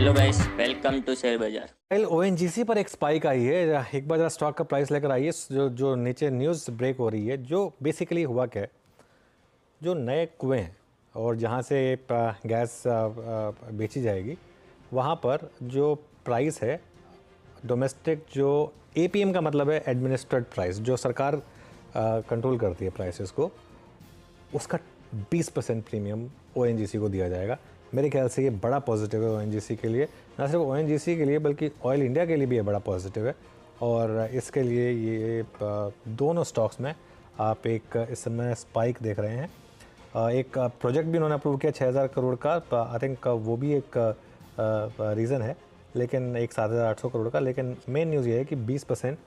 Hello guys, welcome to share बाजार। कल ONGC पर एक स्पाइक आई है। एक बार जरा स्टॉक का प्राइस लेकर आइए। जो जो नीचे न्यूज़ ब्रेक हो रही है, जो बेसिकली हुआ क्या है, जो नए कुएं हैं और जहां से गैस बेची जाएगी, वहां पर जो प्राइस है डोमेस्टिक, जो एपीएम का मतलब है एडमिनिस्ट्रेड प्राइस, जो सरकार कंट्रोल करती है प्राइसेस को, उसका 20% प्रीमियम ओएनजीसी को दिया जाएगा। मेरे ख्याल से ये बड़ा पॉजिटिव है ओएनजीसी के लिए, ना सिर्फ ओएनजीसी के लिए बल्कि ऑयल इंडिया के लिए भी ये बड़ा पॉजिटिव है। और इसके लिए ये दोनों स्टॉक्स में आप एक इस समय स्पाइक देख रहे हैं। एक प्रोजेक्ट भी उन्होंने अप्रूव किया 6000 करोड़ का, आई थिंक वो भी एक रीज़न है, लेकिन एक 7800 करोड़ का। लेकिन मेन न्यूज़ ये है कि 20%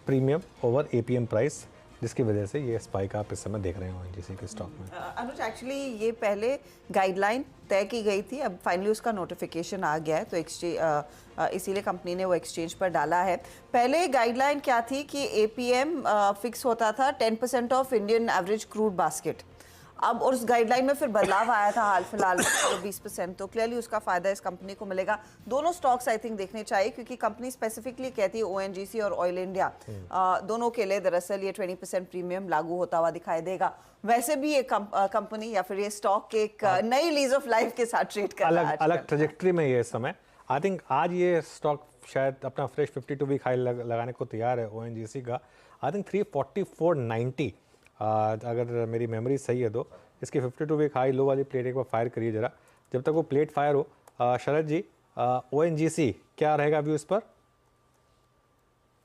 प्रीमियम ओवर एपीएम प्राइस, जिसकी वजह से ये स्पाइक आप इस समय देख रहे हो ओएनजीसी के स्टॉक में। अनुज, एक्चुअली ये पहले गाइडलाइन तय की गई थी, अब फाइनली उसका नोटिफिकेशन आ गया है, तो इसीलिए कंपनी ने वो एक्सचेंज पर डाला है। पहले गाइडलाइन क्या थी कि एपीएम फिक्स होता था 10% of Indian average crude basket. अब और उस गाइडलाइन में फिर बदलाव आया था हाल फिलहाल में, तो 20%, तो क्लियरली उसका फायदा इस कंपनी को मिलेगा। दोनों स्टॉक्स आई थिंक देखने चाहिए, क्योंकि कंपनी स्पेसिफिकली कहती है, ओएनजीसी और ऑयल इंडिया दोनों के लिए दरअसल ये 20% प्रीमियम लागू होता हुआ दिखाई देगा। वैसे भी ये कंपनी या फिर ये स्टॉक एक नई लीज ऑफ लाइफ के साथ ट्रीट कर रहा है, अलग ट्रेजेक्ट्री में ये इस समय। आई थिंक आज ये स्टॉक शायद अपना फ्रेश 52 वीक हाई लगाने को तैयार है ओएनजीसी का। आई थिंक 344.90, अगर मेरी मेमोरी सही है तो इसकी 52 वीक हाई लो वाली प्लेट एक बार फायर करिए जरा। जब तक वो प्लेट फायर हो, शरद जी, ओएनजीसी क्या रहेगा व्यू इस पर?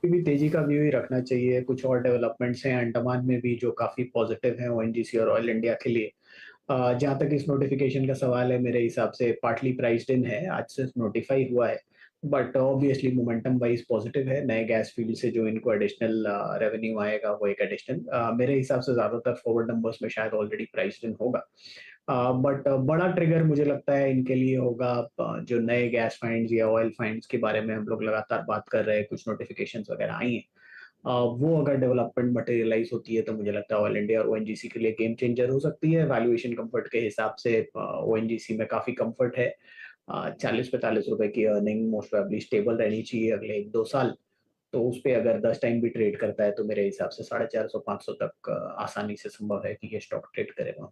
भी तेजी का व्यू ही रखना चाहिए। कुछ और डेवलपमेंट्स हैं अंडमान में भी जो काफी पॉजिटिव हैं ओएनजीसी और ऑयल इंडिया के लिए। जहां तक इस नोटिफिकेशन का सवाल है, मेरे हिसाब से पार्टली प्राइस्ड इन है, आज से नोटिफाई हुआ है, but obviously momentum wise positive है। नए गैस फील्ड से जो इनको एडिशनल रेवेन्यू आएगा वो एक एडिशनल, मेरे हिसाब से ज्यादातर फॉरवर्ड नंबर्स में शायद ऑलरेडी प्राइस्ड इन होगा। बट बड़ा ट्रिगर मुझे लगता है इनके लिए होगा, जो नए गैस फाइंड्स या ऑयल फाइंड्स के बारे में हम लोग लगातार बात कर रहे हैं, कुछ नोटिफिकेशंस वगैरह आई हैं। वो अगर डेवलपमेंट मटेरियलाइज होती है तो मुझे लगता है ऑयल इंडिया और ओएनजीसी के लिए गेम चेंजर हो सकती है। वैल्यूएशन कंफर्ट के हिसाब से ओएनजीसी में काफी कंफर्ट है। 40-45 रुपए की अर्निंग मोस्ट प्रोबेबली स्टेबल रहनी चाहिए अगले 1-2 साल। तो उस पे अगर 10 टाइम भी ट्रेड करता है तो मेरे हिसाब से 450-500 तक आसानी से संभव है कि ये स्टॉक ट्रेड करेगा।